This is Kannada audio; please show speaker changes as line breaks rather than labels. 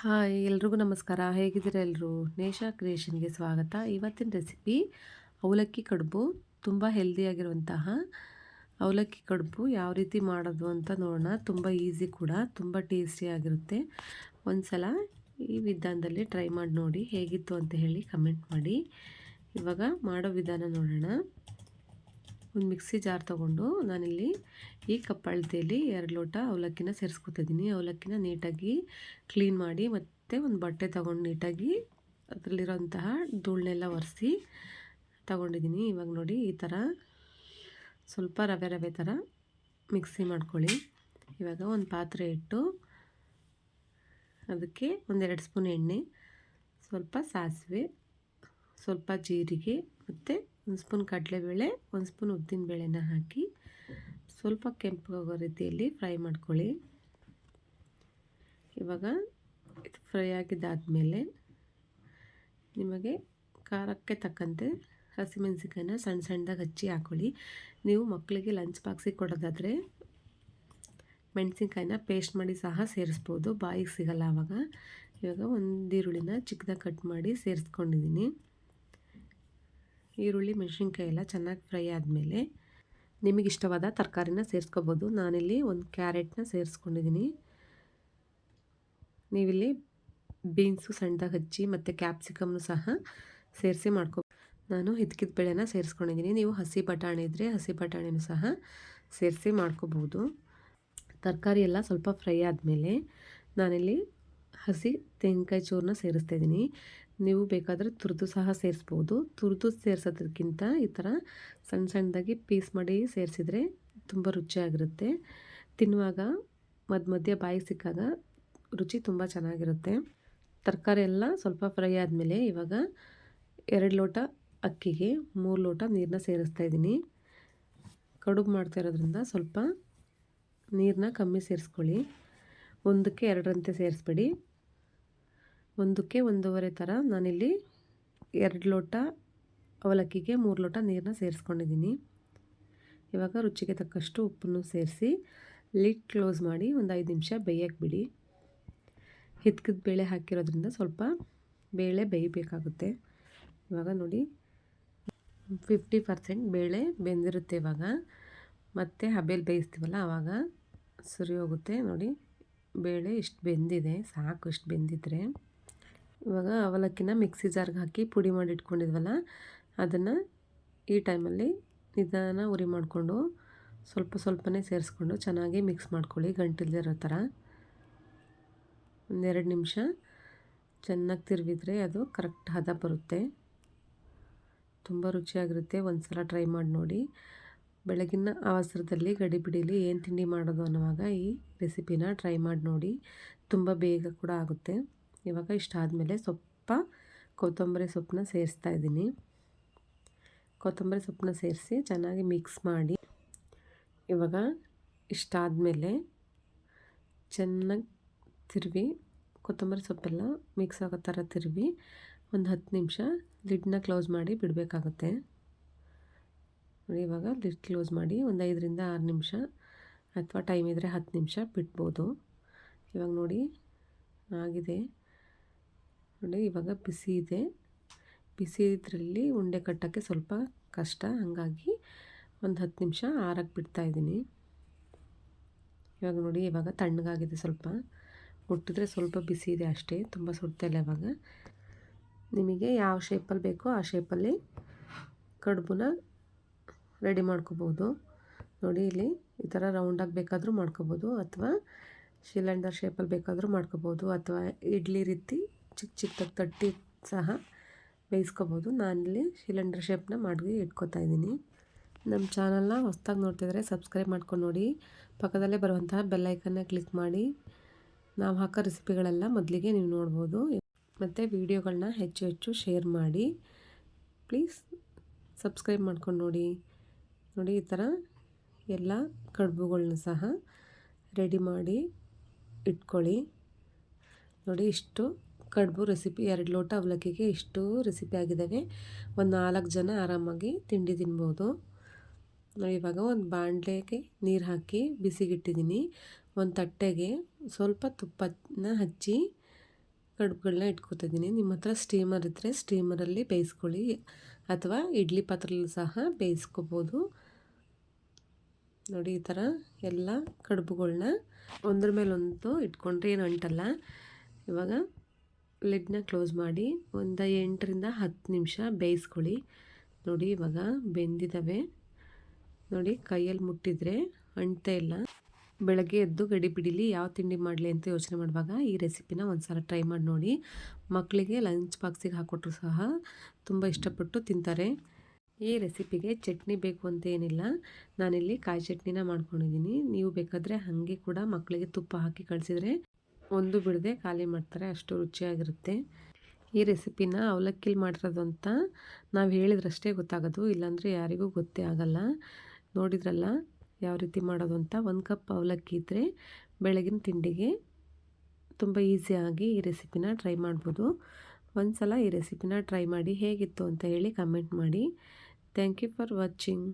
ಹಾಯ್ ಎಲ್ರಿಗೂ ನಮಸ್ಕಾರ. ಹೇಗಿದ್ದೀರಾ ಎಲ್ಲರೂ? ನೇಷಾ ಕ್ರಿಯೇಷನ್ಗೆ ಸ್ವಾಗತ. ಇವತ್ತಿನ ರೆಸಿಪಿ ಅವಲಕ್ಕಿ ಕಡುಬು. ತುಂಬ ಹೆಲ್ದಿಯಾಗಿರುವಂತಹ ಅವಲಕ್ಕಿ ಕಡುಬು ಯಾವ ರೀತಿ ಮಾಡೋದು ಅಂತ ನೋಡೋಣ. ತುಂಬ ಈಸಿ ಕೂಡ, ತುಂಬ ಟೇಸ್ಟಿಯಾಗಿರುತ್ತೆ. ಒಂದು ಸಲ ಈ ವಿಧಾನದಲ್ಲಿ ಟ್ರೈ ಮಾಡಿ ನೋಡಿ, ಹೇಗಿತ್ತು ಅಂತ ಹೇಳಿ ಕಮೆಂಟ್ ಮಾಡಿ. ಇವಾಗ ಮಾಡೋ ವಿಧಾನ ನೋಡೋಣ. ಒಂದು ಮಿಕ್ಸಿ ಜಾರ್ ತೊಗೊಂಡು ನಾನಿಲ್ಲಿ ಈ ಕಪ್ ಅಳತೆಯಲ್ಲಿ 2 ಲೋಟ ಅವಲಕ್ಕಿನ ಸೇರಿಸ್ಕೊತಿದ್ದೀನಿ. ಅವಲಕ್ಕಿನ ನೀಟಾಗಿ ಕ್ಲೀನ್ ಮಾಡಿ ಮತ್ತು ಒಂದು ಬಟ್ಟೆ ತೊಗೊಂಡು ನೀಟಾಗಿ ಅದರಲ್ಲಿರೋಂತಹ ಧೂಳನ್ನೆಲ್ಲ ಒರೆಸಿ ತಗೊಂಡಿದ್ದೀನಿ. ಇವಾಗ ನೋಡಿ ಈ ಥರ ಸ್ವಲ್ಪ ರವೆ ರವೆ ಥರ ಮಿಕ್ಸಿ ಮಾಡ್ಕೊಳ್ಳಿ. ಇವಾಗ ಒಂದು ಪಾತ್ರೆ ಇಟ್ಟು ಅದಕ್ಕೆ 1-2 ಸ್ಪೂನ್ ಎಣ್ಣೆ, ಸ್ವಲ್ಪ ಸಾಸಿವೆ, ಸ್ವಲ್ಪ ಜೀರಿಗೆ ಮತ್ತು 1 ಸ್ಪೂನ್ ಕಡಲೆಬೇಳೆ, 1 ಸ್ಪೂನ್ ಉದ್ದಿನಬೇಳೆನ ಹಾಕಿ ಸ್ವಲ್ಪ ಕೆಂಪಾಗೋ ರೀತಿಯಲ್ಲಿ ಫ್ರೈ ಮಾಡ್ಕೊಳ್ಳಿ. ಇವಾಗ ಇದು ಫ್ರೈ ಆಗಿದ್ದಾದಮೇಲೆ ನಿಮಗೆ ಖಾರಕ್ಕೆ ತಕ್ಕಂತೆ ಹಸಿಮೆಣಸಿಕಾಯಿನ ಸಣ್ಣ ಸಣ್ಣದಾಗಿ ಹಚ್ಚಿ ಹಾಕ್ಕೊಳ್ಳಿ. ನೀವು ಮಕ್ಕಳಿಗೆ ಲಂಚ್ ಬಾಕ್ಸಿಗೆ ಕೊಡೋದಾದರೆ ಮೆಣಸಿನ್ಕಾಯಿನ ಪೇಸ್ಟ್ ಮಾಡಿ ಸಹ ಸೇರಿಸ್ಬೋದು, ಬಾಯಿಗೆ ಸಿಗಲ್ಲ ಆವಾಗ. ಇವಾಗ ಒಂದು ಈರುಳ್ಳಿನ ಚಿಕ್ಕದಾಗಿ ಕಟ್ ಮಾಡಿ ಸೇರಿಸ್ಕೊಂಡಿದ್ದೀನಿ. ಈರುಳ್ಳಿ ಮೆಣಸಿನ್ಕಾಯಿ ಎಲ್ಲ ಚೆನ್ನಾಗಿ ಫ್ರೈ ಆದಮೇಲೆ ನಿಮಗಿಷ್ಟವಾದ ತರಕಾರಿನ ಸೇರಿಸ್ಕೋಬೋದು. ನಾನಿಲ್ಲಿ ಒಂದು ಕ್ಯಾರೆಟ್ನ ಸೇರಿಸ್ಕೊಂಡಿದ್ದೀನಿ. ನೀವಿಲ್ಲಿ ಬೀನ್ಸು ಸಣ್ಣದಾಗಿ ಹಚ್ಚಿ ಮತ್ತು ಕ್ಯಾಪ್ಸಿಕಮ್ನು ಸಹ ಸೇರಿಸಿ ನಾನು ಹಿದ್ಕಿದ ಬೇಳೆನ ಸೇರಿಸ್ಕೊಂಡಿದ್ದೀನಿ. ನೀವು ಹಸಿ ಬಟಾಣಿ ಇದ್ದರೆ ಹಸಿ ಬಟಾಣಿನೂ ಸಹ ಸೇರಿಸಿ ಮಾಡ್ಕೋಬೋದು. ತರಕಾರಿ ಎಲ್ಲ ಸ್ವಲ್ಪ ಫ್ರೈ ಆದಮೇಲೆ ನಾನಿಲ್ಲಿ ಹಸಿ ತೆಂಗಿನಕಾಯಿ ಚೂರನ್ನ ಸೇರಿಸ್ತಾಯಿದ್ದೀನಿ. ನೀವು ಬೇಕಾದರೆ ತುರಿದು ಸಹ ಸೇರಿಸ್ಬೋದು. ತುರಿದು ಸೇರಿಸೋದಕ್ಕಿಂತ ಈ ಥರ ಸಣ್ಣ ಸಣ್ಣದಾಗಿ ಪೀಸ್ ಮಾಡಿ ಸೇರಿಸಿದರೆ ತುಂಬ ರುಚಿಯಾಗಿರುತ್ತೆ. ತಿನ್ನುವಾಗ ಮಧ್ಯೆ ಬಾಯಿಗೆ ಸಿಕ್ಕಾಗ ರುಚಿ ತುಂಬ ಚೆನ್ನಾಗಿರುತ್ತೆ. ತರಕಾರಿ ಎಲ್ಲ ಸ್ವಲ್ಪ ಫ್ರೈ ಆದಮೇಲೆ ಇವಾಗ 2 ಲೋಟ ಅಕ್ಕಿಗೆ 3 ಲೋಟ ನೀರನ್ನ ಸೇರಿಸ್ತಾಯಿದ್ದೀನಿ. ಕಡುಬು ಮಾಡ್ತಾ ಇರೋದ್ರಿಂದ ಸ್ವಲ್ಪ ನೀರನ್ನ ಕಮ್ಮಿ ಸೇರಿಸ್ಕೊಳ್ಳಿ. 1ಕ್ಕೆ 2ರಂತೆ ಸೇರಿಸ್ಬೇಡಿ. 1ಕ್ಕೆ 1.5 ಥರ ನಾನಿಲ್ಲಿ 2 ಲೋಟ ಅವಲಕ್ಕಿಗೆ 3 ಲೋಟ ನೀರನ್ನ ಸೇರಿಸ್ಕೊಂಡಿದ್ದೀನಿ. ಇವಾಗ ರುಚಿಗೆ ತಕ್ಕಷ್ಟು ಉಪ್ಪನ್ನು ಸೇರಿಸಿ ಲಿಡ್ ಕ್ಲೋಸ್ ಮಾಡಿ ಒಂದು 5 ನಿಮಿಷ ಬೇಯಕ್ಕೆ ಬಿಡಿ. ಹಿದ್ಕಿದ ಬೇಳೆ ಹಾಕಿರೋದ್ರಿಂದ ಸ್ವಲ್ಪ ಬೇಳೆ ಬೇಯಬೇಕಾಗುತ್ತೆ. ಇವಾಗ ನೋಡಿ 50% ಬೇಳೆ ಬೆಂದಿರುತ್ತೆ. ಇವಾಗ ಮತ್ತೆ ಹಬೆಯಲ್ಲಿ ಬೇಯಿಸ್ತೀವಲ್ಲ ಆವಾಗ ಸರಿ ಹೋಗುತ್ತೆ. ನೋಡಿ ಬೇಳೆ ಇಷ್ಟು ಬೆಂದಿದೆ, ಸಾಕು ಇಷ್ಟು ಬೆಂದಿದ್ರೆ. ಇವಾಗ ಅವಲಕ್ಕಿನ ಮಿಕ್ಸಿ ಜಾರ್ಗೆ ಹಾಕಿ ಪುಡಿ ಮಾಡಿ ಇಟ್ಕೊಂಡಿದ್ವಲ್ಲ ಅದನ್ನು ಈ ಟೈಮಲ್ಲಿ ನಿಧಾನ ಉರಿ ಮಾಡಿಕೊಂಡು ಸ್ವಲ್ಪ ಸ್ವಲ್ಪನೇ ಸೇರಿಸ್ಕೊಂಡು ಚೆನ್ನಾಗಿ ಮಿಕ್ಸ್ ಮಾಡ್ಕೊಳ್ಳಿ, ಗಂಟಿಲ್ದಿರೋ ಥರ. 1-2 ನಿಮಿಷ ಚೆನ್ನಾಗಿ ತಿರುವಿದ್ರೆ ಅದು ಕರೆಕ್ಟ್ ಹದ ಬರುತ್ತೆ. ತುಂಬ ರುಚಿಯಾಗಿರುತ್ತೆ. ಒಂದು ಸಲ ಟ್ರೈ ಮಾಡಿ ನೋಡಿ. ಬೆಳಗಿನ ಅವಸರದಲ್ಲಿ ಗಡಿಬಿಡಿಲಿ ಏನು ತಿಂಡಿ ಮಾಡೋದು ಅನ್ನೋವಾಗ ಈ ರೆಸಿಪಿನ ಟ್ರೈ ಮಾಡಿ ನೋಡಿ. ತುಂಬ ಬೇಗ ಕೂಡ ಆಗುತ್ತೆ. ಇವಾಗ ಇಷ್ಟಾದಮೇಲೆ ಕೊತ್ತಂಬರಿ ಸೊಪ್ಪನ್ನ ಸೇರಿಸ್ತಾ ಇದ್ದೀನಿ. ಕೊತ್ತಂಬರಿ ಸೊಪ್ಪನ್ನ ಸೇರಿಸಿ ಚೆನ್ನಾಗಿ ಮಿಕ್ಸ್ ಮಾಡಿ ಇವಾಗ ಇಷ್ಟಾದಮೇಲೆ ಚೆನ್ನಾಗಿ ತಿರುವಿ ಕೊತ್ತಂಬರಿ ಸೊಪ್ಪೆಲ್ಲ ಮಿಕ್ಸ್ ಆಗೋ ಥರ ತಿರುವಿ ಒಂದು 10 ನಿಮಿಷ ಲಿಡ್ನ ಕ್ಲೋಸ್ ಮಾಡಿ ಬಿಡಬೇಕಾಗುತ್ತೆ. ಇವಾಗ ಲಿಡ್ ಕ್ಲೋಸ್ ಮಾಡಿ ಒಂದು 5ರಿಂದ 6 ನಿಮಿಷ ಅಥವಾ ಟೈಮ್ ಇದ್ದರೆ 10 ನಿಮಿಷ ಬಿಡ್ಬೋದು. ಇವಾಗ ನೋಡಿ ಆಗಿದೆ. ನೋಡಿ ಇವಾಗ ಬಿಸಿ ಇದೆ. ಬಿಸಿ ಇದರಲ್ಲಿ ಉಂಡೆ ಕಟ್ಟೋಕ್ಕೆ ಸ್ವಲ್ಪ ಕಷ್ಟ, ಹಾಗಾಗಿ ಒಂದು 10 ನಿಮಿಷ ಆರಕ್ಕೆ ಬಿಡ್ತಾಯಿದ್ದೀನಿ. ಇವಾಗ ನೋಡಿ ಇವಾಗ ತಣ್ಣಗಾಗಿದೆ. ಸ್ವಲ್ಪ ಮುಟ್ಟಿದ್ರೆ ಸ್ವಲ್ಪ ಬಿಸಿ ಇದೆ ಅಷ್ಟೇ, ತುಂಬ ಸುಡ್ತಾಯಿಲ್ಲ. ಇವಾಗ ನಿಮಗೆ ಯಾವ ಶೇಪಲ್ಲಿ ಬೇಕೋ ಆ ಶೇಪಲ್ಲಿ ಕಡುಬನ್ನ ರೆಡಿ ಮಾಡ್ಕೋಬೋದು. ನೋಡಿ ಇಲ್ಲಿ ಈ ಥರ ರೌಂಡಾಗಿ ಬೇಕಾದರೂ ಮಾಡ್ಕೋಬೋದು, ಅಥವಾ ಸಿಲಿಂಡರ್ ಶೇಪಲ್ಲಿ ಬೇಕಾದರೂ ಮಾಡ್ಕೋಬೋದು, ಅಥವಾ ಇಡ್ಲಿ ರೀತಿ ಚಿಕ್ಕ ಚಿಕ್ಕದಾಗಿ ತಟ್ಟಿ ಸಹ ಬೇಯಿಸ್ಕೋಬೋದು. ನಾನಿಲ್ಲಿ ಸಿಲಿಂಡರ್ ಶೇಪ್ನ ಮಾಡಿ ಇಟ್ಕೋತಾ ಇದ್ದೀನಿ. ನಮ್ಮ ಚಾನಲ್ನ ಹೊಸದಾಗಿ ನೋಡ್ತಿದ್ರೆ ಸಬ್ಸ್ಕ್ರೈಬ್ ಮಾಡ್ಕೊಂಡು ನೋಡಿ. ಪಕ್ಕದಲ್ಲೇ ಬರುವಂತಹ ಬೆಲ್ಲೈಕನ್ನ ಕ್ಲಿಕ್ ಮಾಡಿ ನಾವು ಹಾಕೋ ರೆಸಿಪಿಗಳೆಲ್ಲ ಮೊದಲಿಗೆ ನೀವು ನೋಡ್ಬೋದು. ಮತ್ತು ವೀಡಿಯೋಗಳನ್ನ ಹೆಚ್ಚು ಶೇರ್ ಮಾಡಿ. ಪ್ಲೀಸ್ ಸಬ್ಸ್ಕ್ರೈಬ್ ಮಾಡ್ಕೊಂಡು ನೋಡಿ. ನೋಡಿ ಈ ಥರ ಎಲ್ಲ ಕಡುಬುಗಳನ್ನ ಸಹ ರೆಡಿ ಮಾಡಿ ಇಟ್ಕೊಳ್ಳಿ. ನೋಡಿ ಇಷ್ಟು ಕಡುಬು ರೆಸಿಪಿ, 2 ಲೋಟ ಅವಲಕ್ಕಿಗೆ ಇಷ್ಟು ರೆಸಿಪಿ ಆಗಿದ್ದಾವೆ. ಒಂದು 4 ಜನ ಆರಾಮಾಗಿ ತಿಂಡಿ ತಿನ್ಬೋದು. ಇವಾಗ ಒಂದು ಬಾಣಲೆಗೆ ನೀರು ಹಾಕಿ ಬಿಸಿಗಿಟ್ಟಿದ್ದೀನಿ. ಒಂದು ತಟ್ಟೆಗೆ ಸ್ವಲ್ಪ ತುಪ್ಪನ ಹಚ್ಚಿ ಕಡುಬುಗಳನ್ನ ಇಟ್ಕೊತಿದ್ದೀನಿ. ನಿಮ್ಮ ಹತ್ರ ಸ್ಟೀಮರ್ ಇದ್ದರೆ ಸ್ಟೀಮರಲ್ಲಿ ಬೇಯಿಸ್ಕೊಳ್ಳಿ, ಅಥವಾ ಇಡ್ಲಿ ಪಾತ್ರೆಯಲ್ಲಿ ಸಹ ಬೇಯಿಸ್ಕೋಬೋದು. ನೋಡಿ ಈ ಥರ ಎಲ್ಲ ಕಡುಬುಗಳನ್ನ ಒಂದ್ರ ಮೇಲೊಂದು ಇಟ್ಕೊಂಡ್ರೆ ಏನು ಅಂಟಲ್ಲ. ಇವಾಗ ಲಿಡ್ನ ಕ್ಲೋಸ್ ಮಾಡಿ ಒಂದು 8ರಿಂದ 10 ನಿಮಿಷ ಬೇಯಿಸ್ಕೊಳ್ಳಿ. ನೋಡಿ ಇವಾಗ ಬೆಂದಿದ್ದಾವೆ. ನೋಡಿ ಕೈಯಲ್ಲಿ ಮುಟ್ಟಿದರೆ ಅಂಟೇ ಇಲ್ಲ. ಬೆಳಗ್ಗೆ ಎದ್ದು ಗಡಿ ಬಿಡಿಲಿ ಯಾವ ತಿಂಡಿ ಮಾಡಲಿ ಅಂತ ಯೋಚನೆ ಮಾಡುವಾಗ ಈ ರೆಸಿಪಿನ ಒಂದು ಸಲ ಟ್ರೈ ಮಾಡಿ ನೋಡಿ. ಮಕ್ಕಳಿಗೆ ಲಂಚ್ ಬಾಕ್ಸಿಗೆ ಹಾಕ್ಕೊಟ್ರು ಸಹ ತುಂಬ ಇಷ್ಟಪಟ್ಟು ತಿಂತಾರೆ. ಈ ರೆಸಿಪಿಗೆ ಚಟ್ನಿ ಬೇಕು ಅಂತ ಏನಿಲ್ಲ. ನಾನಿಲ್ಲಿ ಕಾಯಿ ಚಟ್ನಿನ ಮಾಡ್ಕೊಂಡಿದ್ದೀನಿ. ನೀವು ಬೇಕಾದರೆ ಹಾಗೆ ಕೂಡ ಮಕ್ಕಳಿಗೆ ತುಪ್ಪ ಹಾಕಿ ಕಳಿಸಿದರೆ ಒಂದು ಬಿಡದೆ ಖಾಲಿ ಮಾಡ್ತಾರೆ, ಅಷ್ಟು ರುಚಿಯಾಗಿರುತ್ತೆ. ಈ ರೆಸಿಪಿನ ಅವಲಕ್ಕಿಲಿ ಮಾಡಿರೋದು ಅಂತ ನಾವು ಹೇಳಿದ್ರಷ್ಟೇ ಗೊತ್ತಾಗೋದು, ಇಲ್ಲಾಂದರೆ ಯಾರಿಗೂ ಗೊತ್ತೇ ಆಗಲ್ಲ. ನೋಡಿದ್ರಲ್ಲ ಯಾವ ರೀತಿ ಮಾಡೋದು ಅಂತ. 1 ಕಪ್ ಅವಲಕ್ಕಿ ಇದ್ದರೆ ಬೆಳಗಿನ ತಿಂಡಿಗೆ ತುಂಬ ಈಸಿಯಾಗಿ ಈ ರೆಸಿಪಿನ ಟ್ರೈ ಮಾಡ್ಬೋದು. ಒಂದು ಸಲ ಈ ರೆಸಿಪಿನ ಟ್ರೈ ಮಾಡಿ ಹೇಗಿತ್ತು ಅಂತ ಹೇಳಿ ಕಮೆಂಟ್ ಮಾಡಿ. Thank you for watching.